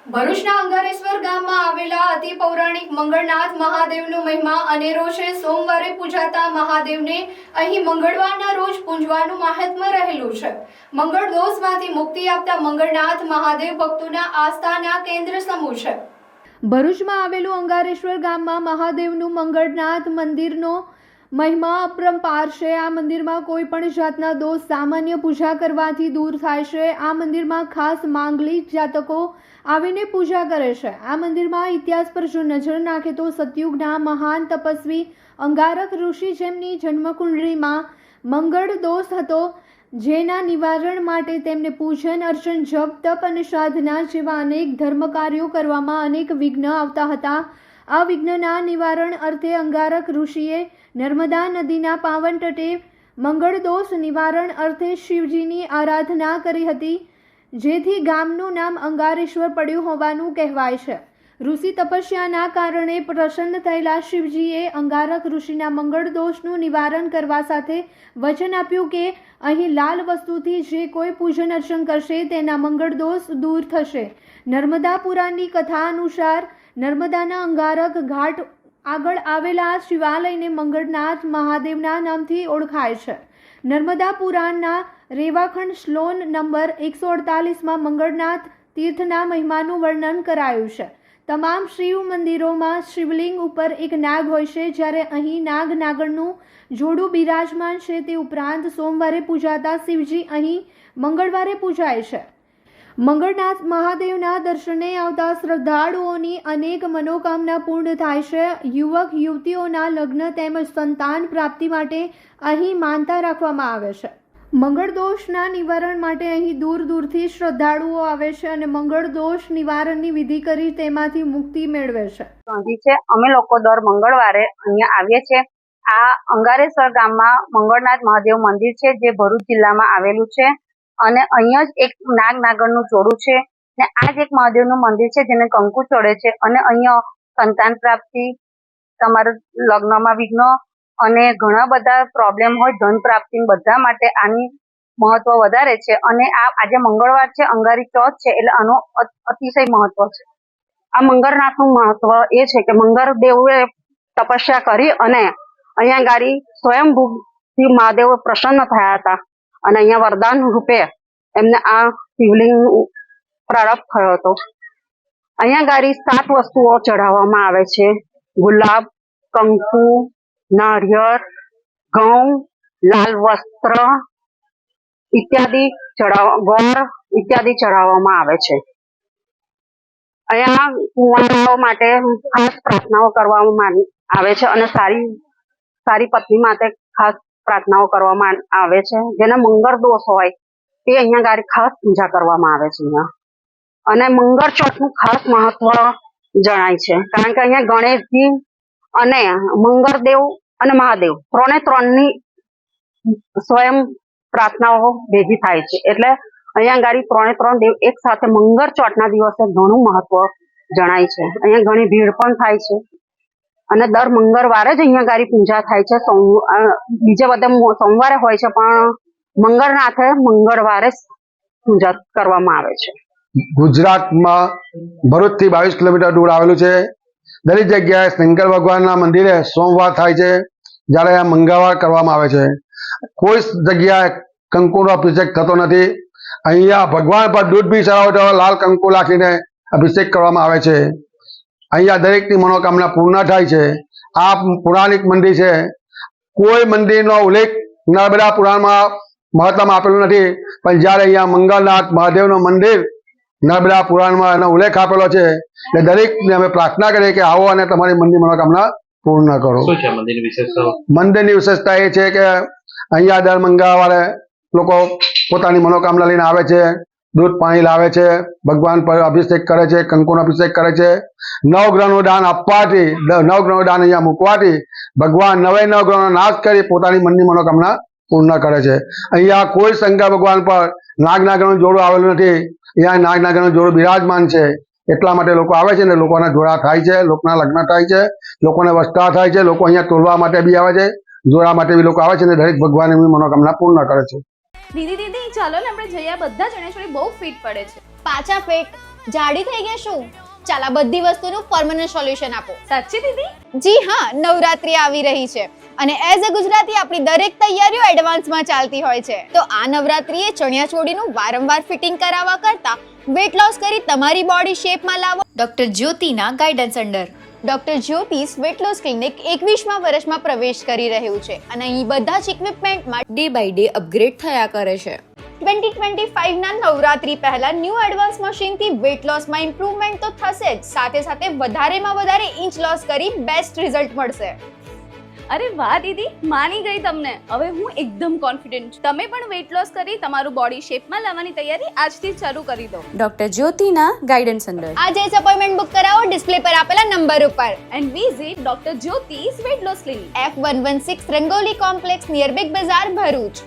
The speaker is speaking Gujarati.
ભરૂચના અંગારેશ્વર ગામમાં આવેલા અતિ પૌરાણિક મંગળનાથ મહાદેવનો મહિમા અનેરો છે। સોમવારે પૂજાતા મહાદેવને અહીં મંગળવારના રોજ પૂજવાનું મહાત્મ્ય રહેલું છે। મંગળ દોષમાંથી મુક્તિ આપતા મંગળનાથ મહાદેવ ભક્તોના આસ્થાના કેન્દ્ર સમૂહ છે। ભરૂચમાં આવેલું અંગારેશ્વર ગામમાં મહાદેવનું મંગળનાથ મંદિરનો મહિમા અપરંપાર છે। આ મંદિરમાં કોઈ પણ જાતના દોષ સામાન્ય પૂજા કરવાથી દૂર થાય છે। આ મંદિરમાં ખાસ માંગલિક જાતકો આવીને પૂજા કરે છે। આ મંદિરમાં ઇતિહાસ પર જો નજર નાખે તો સતયુગના મહાન તપસ્વી અંગારક ઋષિ જેમની જન્મકુંડળીમાં મંગળ દોષ હતો, જેના નિવારણ માટે તેમને પૂજન અર્ચન જપ તપ અને સાધના જેવા અનેક ધર્મ કાર્યો કરવામાં અનેક વિઘ્ન આવતા હતા। આ વિઘ્નના નિવારણ અર્થે અંગારક ઋષિએ નર્મદા નદીના પાવન તટે મંગળ દોષ નિવારણ અર્થે શિવજીની આરાધના કરી હતી, જેથી ગામનું નામ અંગારેશ્વર પડ્યું હોવાનું કહેવાય છે। ઋષિ તપસ્યાના કારણે પ્રસન્ન થયેલા શિવજીએ અંગારક ઋષિના મંગળ દોષનું નિવારણ કરવા સાથે વચન આપ્યું કે અહીં લાલ વસ્તુથી જે કોઈ પૂજન અર્ચન કરશે તેના મંગળ દોષ દૂર થશે। નર્મદા પુરાણની કથા અનુસાર નર્મદાના અંગારક ઘાટ આગળ આવેલા શિવાલયને મંગળનાથ મહાદેવના નામથી ઓળખાય છે। નર્મદા પુરાણના રેવાખંડ શ્લોન નંબર 148માં મંગળનાથ તીર્થના મહિમાનું વર્ણન કરાયું છે। તમામ શિવ મંદિરોમાં શિવલિંગ ઉપર એક નાગ હોય છે, જ્યારે અહીં નાગ નાગણનું જોડું બિરાજમાન છે। તે ઉપરાંત સોમવારે પૂજાતા શિવજી અહીં મંગળવારે પૂજાય છે। મંગળનાથ મહાદેવના દર્શને આવતા શ્રદ્ધાળુઓની અનેક મનોકામના પૂર્ણ થાય છે। યુવક યુવતીઓના લગ્ન તેમજ સંતાન પ્રાપ્તિ માટે અહીં માનતા રાખવામાં આવે છે। મંગળ દોષના નિવારણ માટે અહીં દૂર દૂરથી શ્રદ્ધાળુઓ આવે છે અને મંગળ દોષ નિવારણની વિધિ કરી તેમાંથી મુક્તિ મેળવે છે। અમે લોકો દર મંગળવારે અહીંયા આવીએ છીએ। આ અંગારેશ્વર ગામમાં મંગળનાથ મહાદેવ મંદિર છે, જે ભરૂચ જિલ્લામાં આવેલું છે અને અહીંયા જ એક નાગ નાગણનું જોડું છે ને આ જ એક મહાદેવનું મંદિર છે જેને કંકુ ચડે છે અને અહીંયા સંતાન પ્રાપ્તિ, તમારા લગ્નમાં વિઘ્ન અને ઘણા બધા પ્રોબ્લેમ હોય, ધન પ્રાપ્તિ બધા માટે આની મહત્વ વધારે છે। અને આ આજે મંગળવાર છે, અંગારી ચોથ છે, એટલે આનું અતિશય મહત્વ છે। આ મંગળનાથનું મહત્વ એ છે કે મંગળદેવે તપસ્યા કરી અને અહીંયા ગાડી સ્વયંભૂથી મહાદેવ પ્રસન્ન થયા હતા અને અહીંયા વરદાન રૂપે એમને આ શિવલિંગ પ્રારંભ થયો હતો। અહીંયા ગાડી 7 વસ્તુઓ ચઢાવવામાં આવે છે: ગુલાબ, કંકુ, નારિયેળ, ઘઉં, લાલ વસ્ત્ર ઇત્યાદિ ગોળ ઇત્યાદિ ચઢાવવામાં આવે છે। અહીંયા કુંવારાઓ માટે ખાસ પ્રાર્થનાઓ કરવામાં આવે છે અને સારી પત્ની માટે ખાસ પ્રાર્થનાઓ કરવામાં આવે છે। જેને મંગળ દોષ હોય તે અહીંયા ગાડી ખાસ પૂજા કરવામાં આવે છે અહીંયા। અને મંગળ ચોથનું ખાસ મહત્વ જણાય છે, કારણ કે અહીંયા ગણેશજી અને મંગળદેવ અને મહાદેવ ત્રણની સ્વયં પ્રાર્થનાઓ ભેગી થાય છે, એટલે અહીંયા ગાડી 3 દેવ એક સાથે મંગળ ચોથના દિવસે ઘણું મહત્વ જણાય છે। અહીંયા ઘણી ભીડ પણ થાય છે અને દર મંગળવારે જ અહીંયા ગાડી પૂજા થાય છે। બીજે બધા સોમવારે હોય છે, પણ મંગળનાથે મંગળવારે પૂજા કરવામાં આવે છે। ગુજરાતમાં ભરૂચથી 22 કિલોમીટર દૂર આવેલું છે। દરેક જગ્યાએ શંકર ભગવાનના મંદિરે સોમવાર થાય છે, જ્યારે આ મંગળવાર કરવામાં આવે છે। કોઈ જગ્યાએ કંકુનો અભિષેક થતો નથી। અહીંયા ભગવાન પર દૂધ બી ચડાવો તો લાલ કંકુ નાખીને અભિષેક કરવામાં આવે છે। અહીંયા દરેકની મનોકામના પૂર્ણ થાય છે। આ પૌરાણિક મંદિર છે। કોઈ મંદિરનો ઉલ્લેખ નર્મદા પુરાણમાં મહત્વમાં આપેલું નથી, પણ જ્યારે અહીંયા મંગળનાથ મહાદેવનું મંદિર નર્મદા પુરાણમાં એનો ઉલ્લેખ આપેલો છે, એટલે દરેકને અમે પ્રાર્થના કરીએ કે આવો અને તમારી મનોકામના પૂર્ણ કરો। મંદિરની વિશેષતા એ છે કે અહીંયા દર મંગળવારે લોકો પોતાની મનોકામના લઈને આવે છે, દૂધ પાણી લાવે છે, ભગવાન પર અભિષેક કરે છે, કંકુનો અભિષેક કરે છે। 9 ગ્રહનું દાન આપવાથી, 9 ગ્રહનું દાન અહીંયા મૂકવાથી ભગવાન 9 ગ્રહનો નાશ કરી પોતાની મનની મનોકામના પૂર્ણ કરે છે। અહીંયા કોઈ શંકર ભગવાન પર નાગ નાગરનું જોડું આવેલું નથી। અહીંયા નાગ નાગરનું જોડું બિરાજમાન છે, એટલા માટે લોકો આવે છે ને લોકોના જોડા થાય છે, લોકોના લગ્ન થાય છે, લોકોને વસ્તા થાય છે, લોકો અહીંયા તોલવા માટે બી આવે છે, જોડા માટે બી લોકો આવે છે ને દરેક ભગવાન એમની મનોકામના પૂર્ણ કરે છે। દીદી ચાલો ને આપણે જઈએ, બધા જણેશ્વરી બહુ ફિટ પડે છે। પાછા ફેક જાડી થઈ ગયા શું? ચાલ આ બધી વસ્તુનું પરમનન્ટ સોલ્યુશન આપો. સાચી દીદી? જી હા, નવરાત્રી આવી રહી છે અને એઝ અ ગુજરાતી આપણી દરેક તૈયારીઓ એડવાન્સમાં ચાલતી હોય છે. તો આ નવરાત્રીએ ચણિયાચોળીનું વારંવાર ફિટિંગ કરાવવા કરતા વેટ લોસ કરી તમારી બોડી શેપમાં લાવો. ડોક્ટર જ્યોતિના guidance under doctor Jyotis weight loss clinic 21મા વર્ષમાં પ્રવેશ કરી રહ્યું છે અને અહીં બધા જ ઇક્વિપમેન્ટમાં ડે બાય ડે અપગ્રેડ થયા કરે છે. 2025ના નવરાત્રી પહેલા ન્યૂ એડવાન્સ મશીનથી વેટ લોસમાં ઇમ્પ્રુવમેન્ટ તો થશે જ, સાથે સાથે વધારેમાં વધારે ઇંચ લોસ કરી બેસ્ટ રિઝલ્ટ મળશે. અરે વાહ દીદી, માની ગઈ તમને. હવે હું એકદમ કોન્ફિડન્ટ છું. તમે પણ વેટ લોસ કરી તમારું બોડી શેપમાં લાવવાની તૈયારી આજથી જ શરૂ કરી દો. ડોક્ટર જ્યોતિના ગાઈડન્સ અંડર આજે જ અપોઇન્ટમેન્ટ બુક કરાવો ડિસ્પ્લે પર આપેલા નંબર ઉપર. And visit doctor Jyotis weight loss clinic, F116 Rangoli complex near Big Bazaar, Bharuch.